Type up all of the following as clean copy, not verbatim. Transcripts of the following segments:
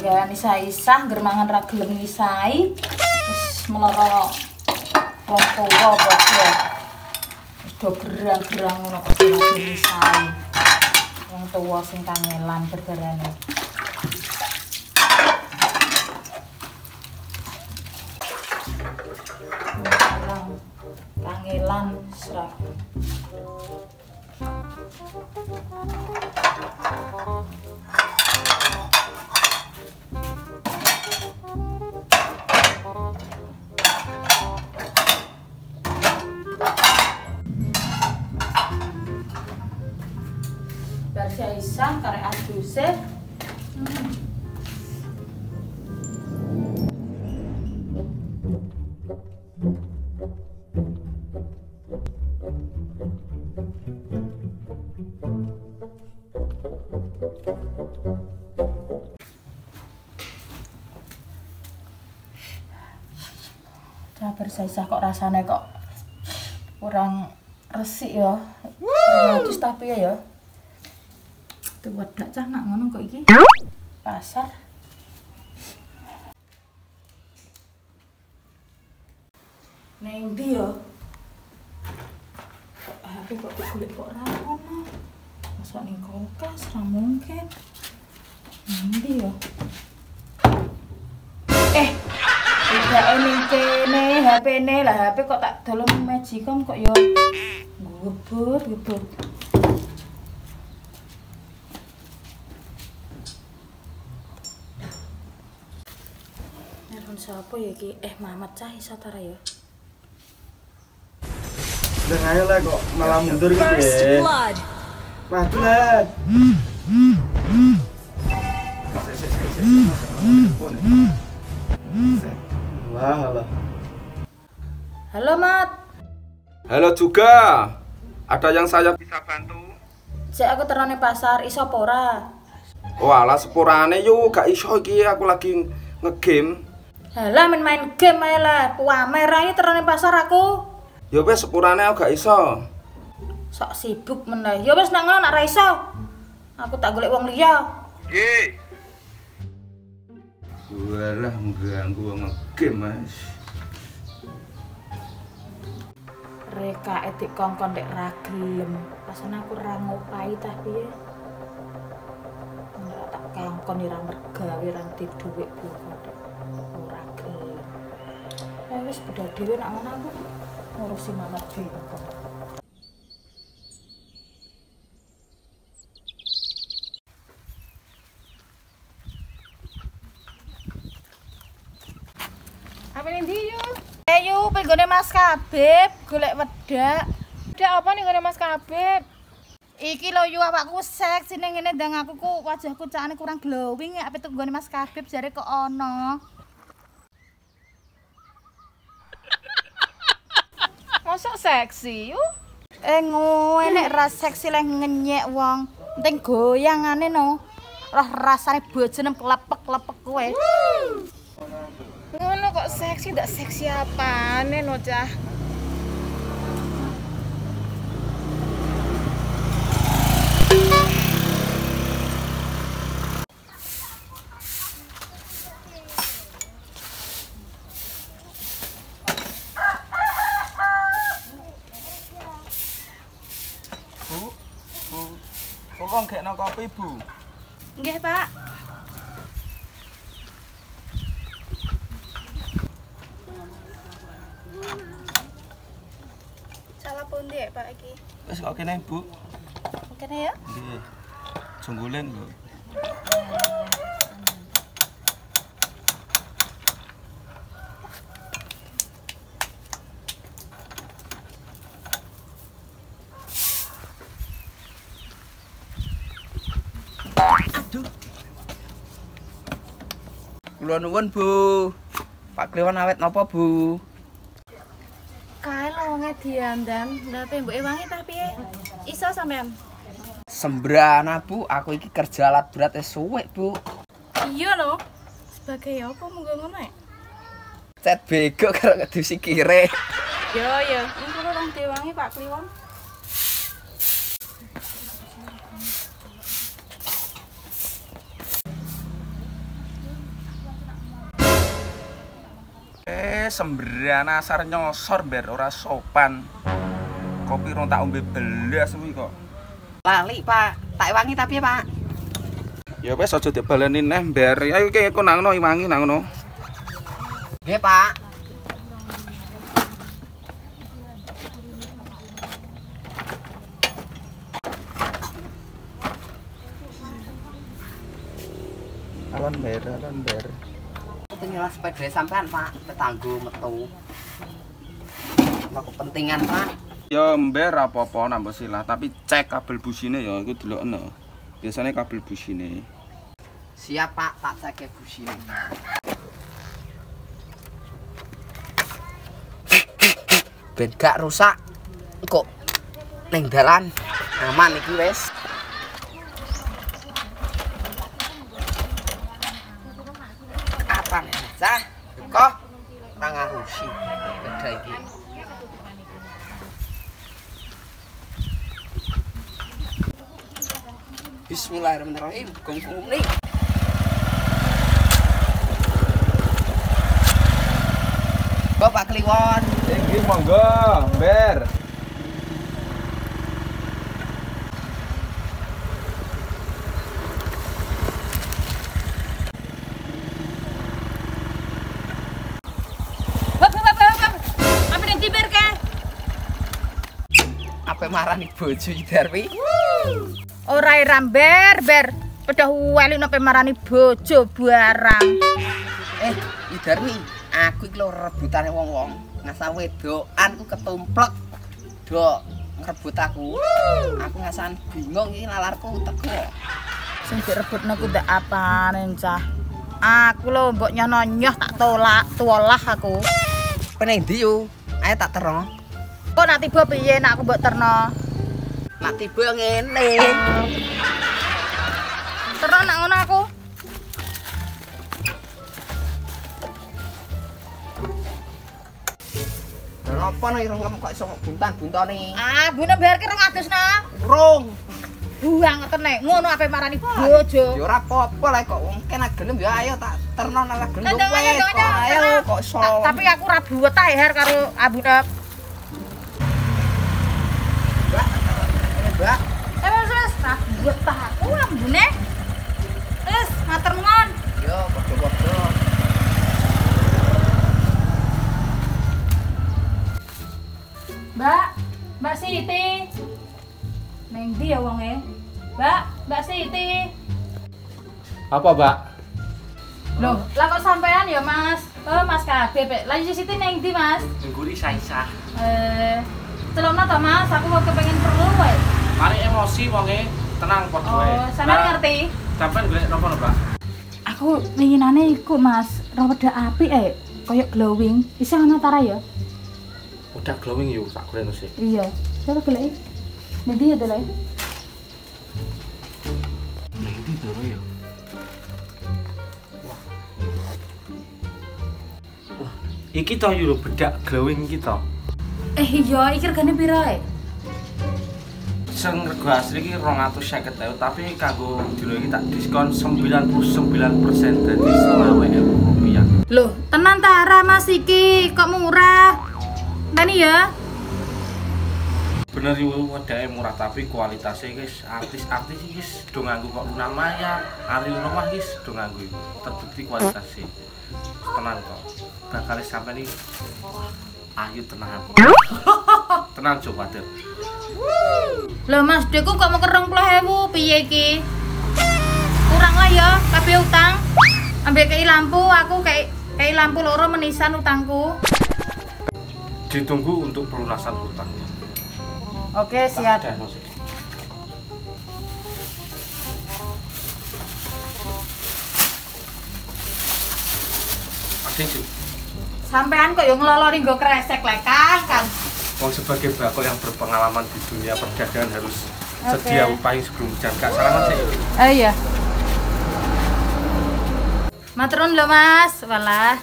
Gak isah-isah germangan ra gelem ngisai. Wis meloro wong tuwa padha. Wis do gerang-gerang ngono kok ngisai. Wong tuwa sing kangelan berdarane. Kangelan serah. Barsia isang karek aduse. Bersisah kok rasanya kok kurang resik ya. Terus tapi ya. Tuh wedak cah nak ngono kok iki. Pasar. Neng ndi ya? HP kok digolek kok ora ono. Masuk ning kulkas ra mungkin. Neng ndi ya? Tidak ning kene HP-ne lah, HP kok tak dalam Magicom kok ya gebut. Nelpon siapa ya iki? Mamat cah iso ta ya? Udah ayo lah kok malah mundur gitu ya. Maju lah. Halo. Halo, Mat. Halo juga. Ada yang saya bisa bantu? Sik aku terone pasar, iso apa ora? Walah sepurane yo gak iso iki, aku lagi ngegame. Halah main game ae lah, pamer ae terone pasar aku. Ya wis sepurane aku gak iso. Sok sibuk meneh. Ya wis nang ngono nek ra iso. Aku tak golek wong liya. Nggih. Walah mengganggu wong ngegame, Mas. Reka etik kongkon dek ra gelem. Rasane aku ra ngopahi ta piye. Ora tak kongkon ora mergawe ra di dhuwit bloko dek. Ora gelem. Wis beda dhewe nak ngono aku ngurusi Mamat Bengkok. Apa ning ndi yo? Ayo penggone Mas Kabib golek wedak. Wedak apa ning ngene Mas Kabib? Iki lho yu awakku seksi ning ngene ndang aku ku wajahku cakane kurang glowing ya ape tenggone Mas Kabib jare kok ono. Mosok seksi yu? Ngono nek ra seksi leh ngenyek wong. Penting goyangane no. Roh rasane bojone klepek-klepek kowe. Ngono kok seksi, ndak seksi apane no cah. Tolong gekno kopi, Bu. Nggih, Pak. Salah pundi ya, Pak iki? Wis kok kene, Bu. Kene ya? Nggih. Junggulen, Bu. Aduh. Kula nuwun, Bu. Pak Kliwon awet napa, Bu? Kae lho wonge diandam, lha temboke wangi ta piye? Iso sampean? Sembrana, Bu, aku iki kerja alat berat wis suwek, Bu. Iya lho. Sebagai apa munggo ngono ya? Cet bego karo ngedu sikire. Yo yo, engko rong diwangi Pak Kliwon. semberan asar nyosor ber ora sopan. Kopi rong tak ombe belas kuwi kok. Lali, Pak. Tak wangi tapi ya, Pak. Ya wis aja dibaleni neh ber. Ayo kok nang ngono iwangi nang ngono. Nggih, Pak. Alon ber. Aku nyala sepeda sampean, Pak. Tetanggo metu. Mau kepentingan, Pak. Ya ember apa-apa nambah silah, tapi cek kabel busine ya iku delokno. Biasanya kabel busine. Siap, Pak. Tak cek busine. Ben gak rusak. Kok ning dalan aman iki wis. Apa nih, Cah? Kok ora ngarusi beda iki. Bismillahirrahmanirrahim. Gong-gong nih. Bapak Kliwon. Iki monggo, ber. Apa ning tiber ke? Apa marani bojo Darwi? Ora ramber, ber. Pedah weli nopo marani bojo barang. Darwi, aku iki lho rebutane wong-wong. Ngasah wedokan ku ketumplek. Dok, ngerebut aku. Aku ngasahan bingung iki nalarku teko. Sing direbutno ku ndak apane, Cah. Aku lho mbok nyono-nyoh tak tolak, tuolah aku. Peneng ndi yo? Ayo tak terno. Kok nak tiba piye nak aku mbok terno? Nak tiba ngene. Terno nak ngono aku. Apa nek irung kok iso buntan-buntane? Ah, bune biarke rong adusna. Rong. Buang ngeten ngono ape marani bojo. Ya ora apa-apa lek kok wong kena gelem ya ayo tak terno nang gelem Ayo, wis. ayo, Ayo kok iso. Tapi aku ora buwet ae her karo abune. Mbak. Wes, tak buwet ta aku ambune. Wes, matur nuwun. Yo padha-padha. Mbak Siti. Neng ndi ya wonge? Mbak Siti. Apa, Mbak? Loh, lah kok sampean ya, Mas? Oh, Mas kabeh, Pak. Lah Siti neng ndi, Mas? Ngguri isa-isa. Celokno to, Mas. Aku kok kepengin perlu wae. Mari emosi wonge, tenang padha wae. Oh, sampean ngerti? Sampeyan golek napa, Mbak? Aku winginane iku, Mas. Rada apik koyo glowing. Bisa ana tara ya? Udah glowing yuk, tak golek sih. Iya. Coba goleki. Nanti ya dolek. Nanti dulu ya. Wah, iki to yo bedak glowing iki to. Iya, iki regane piro Sing rego asli iki 250.000, tapi kanggo dino iki tak diskon 99% dadi Rp20.000. Loh, tenan tara Mas iki, kok murah? Tani ya? Bener yo wedake murah tapi kualitasnya guys, artis-artis iki wis do nganggo kok Luna Maya, Ariel Noah guys do nganggo iki. Terbukti kualitasnya. Tenang kok. Bakal sampeyan iki ayu tenang. Tenang coba deh. Loh Mas, deku kok mau 20.000 piye iki? Kurang lah ya, kabeh utang. Ambek kei lampu, aku kei lampu loro menisan utangku. Ditunggu untuk pelunasan hutangnya. Oke, siap. Dah, Mas. Asing sih. Sampean kok yo ngelolori nggo kresek lek Kang. Wong sebagai bakul yang berpengalaman di dunia perdagangan harus Oke. sedia upaya sebelum berangkat. Salaman sih. Iya. Maturun lho Mas. Walah.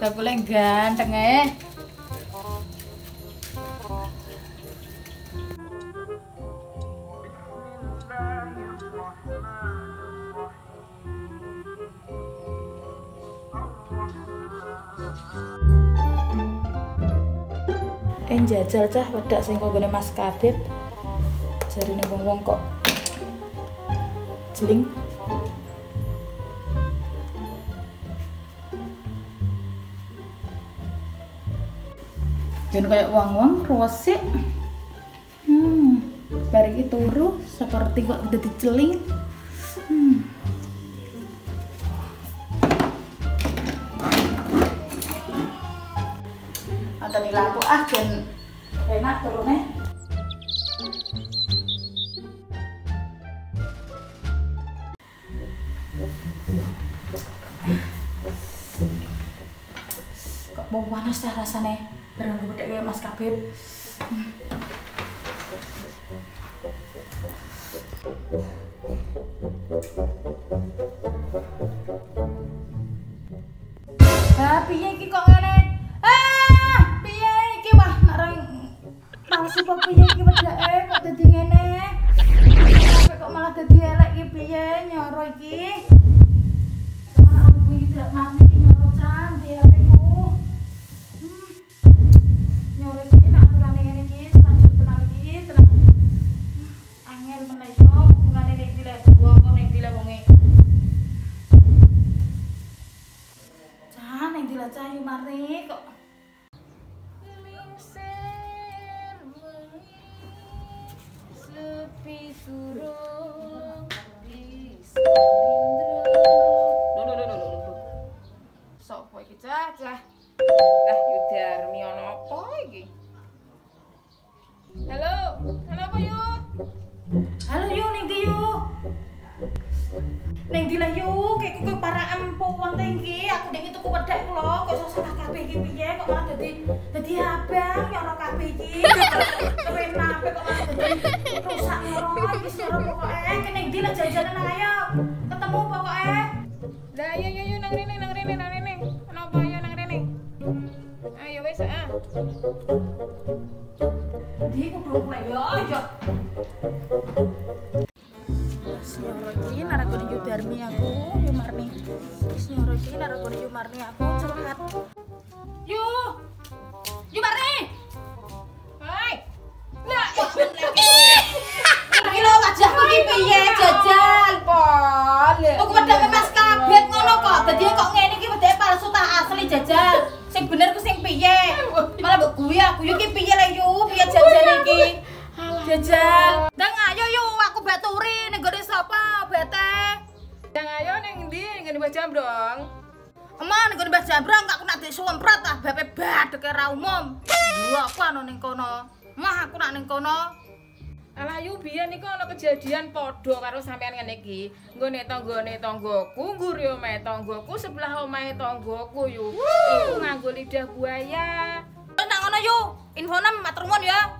Bakule ganteng Jajal cah wedak sing konggone Mas Kabib. Jarine wong-wong kok jeling. Jen kayak wong-wong ruwesik. Bar iki turu seperti kok udah diceling. Antoni lampu jen enak turune. Kok bau panas dah rasane. Barang gede kayak Mas Kabib. Piye iki kok ngene? Piye iki wah nek ra palsu kok piye iki wedake kok dadi ngene? Sampai kok malah dadi elek iki piye nyoro iki? Ora aku iki dak mati iki nyoro cantik HP-ku. Nyoro iki nak turane ngene iki, lanjut tenan iki, tenan. Angel meneh yo hubungane nek dilek wong nek dilek wonge. Yang dilacahi mari kok sepi surung di Samindra. Sopo iki cah? Lah Yudarmi ana apa iki? Halo apa yo? Halo yo ning ndi yo? Ning ndi lah yo, kek kok para empu wong tinggi, aku dek tuku wedhek lho, kok iso salah kabeh iki piye kok malah dadi abang nyoro kabeh iki. Kepenak kok malah dadi rusak nyoro iki nyoro pokoke. Ning ndi lah jajanan ayo. Ketemu pokoke. Lah yo nang rene. Kenapa yo nang rene? Ayo wis Di kudu mulai yo. Nyoro iki narakone Yudarmi aku, Yumarni. Nyoro iki narakone Yumarni aku curhat. Yumarni. Hai. Lah, iki lho wajahku iki piye jajal, Pol. Kok wedake Mas Kabib ngono kok. Dadi kok ngene iki wedake palsu ta asli jajal. Sing bener ku sing piye? Malah mbok guyu aku iki piye le yu, piye jajal iki? Jajal. Ndang ayo yu aku baturi ning gone sapa bete. Ndang ayo ning ndi? Ning Mbah Jambrong. Emang ning gone Mbah Jambrong kok aku nak disumpret ah bape badheke ra umum. Lho apa ana ning kono? Mah aku nak ning kono. Alah yu biyen iku ana kejadian padha karo sampean ngene iki. Nggone tanggoku, ngguri omahe tanggoku, sebelah omahe tanggoku yu. Iku nganggo lidah buaya. Nang ngono yu, infone matur nuwun ya.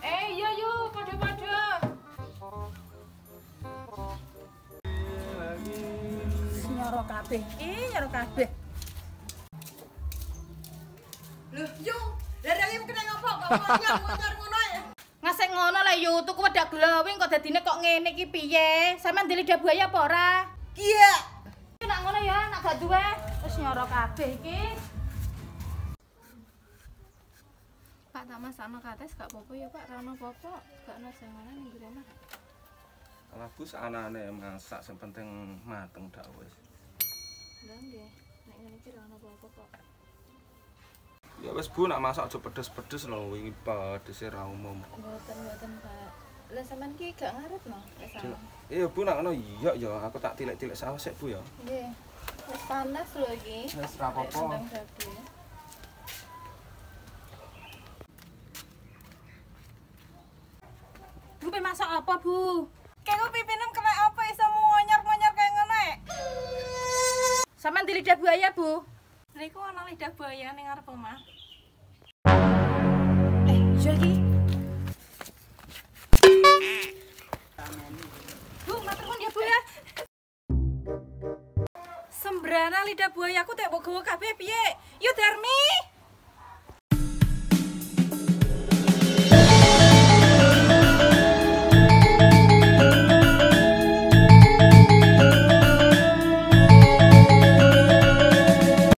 Iya yuk, pada-pada. Nyoro kabeh, nyoro kabeh. Loh, yuk, dari ayo kena ngopo kok monyor ngono ya. Ngasek ngono lah yuk, tuku wedak glowing kok dadine kok ngene iki piye? Sampeyan ndeli lidah buaya apa ora? Iya. Nak ngono ya, nak gak duwe. Wis nyoro kabeh iki. Pak tak masakno kates gak apa-apa ya Pak, ra ono apa-apa, gak ono sing ngono ning gremah. Alah Bu anane masak sing penting mateng dak wis. Lha nggih, nek ngene iki ra ono apa-apa kok. Ya wis Bu nak masak aja pedes-pedes lho, wingi pedese ra umum. Mboten Pak. Lah sampean ki gak ngarep no? Iya Bu nak ngono iya ya, aku tak tilek-tilek saus sik Bu ya. Nggih. Wis panas lho iki. Wis ra apa-apa. Bu pe masak apa, Bu? Kayak pipinem kena apa iso monyor-monyor kayak ngono. Sampeyan di lidah buaya, Bu. Niku ana lidah buaya ning ngarep omah. Iya iki. Bu, matur nuwun ya, Bu ya. Sembrana lidah buayaku tek mbok gawa kabeh piye? Yudarmi.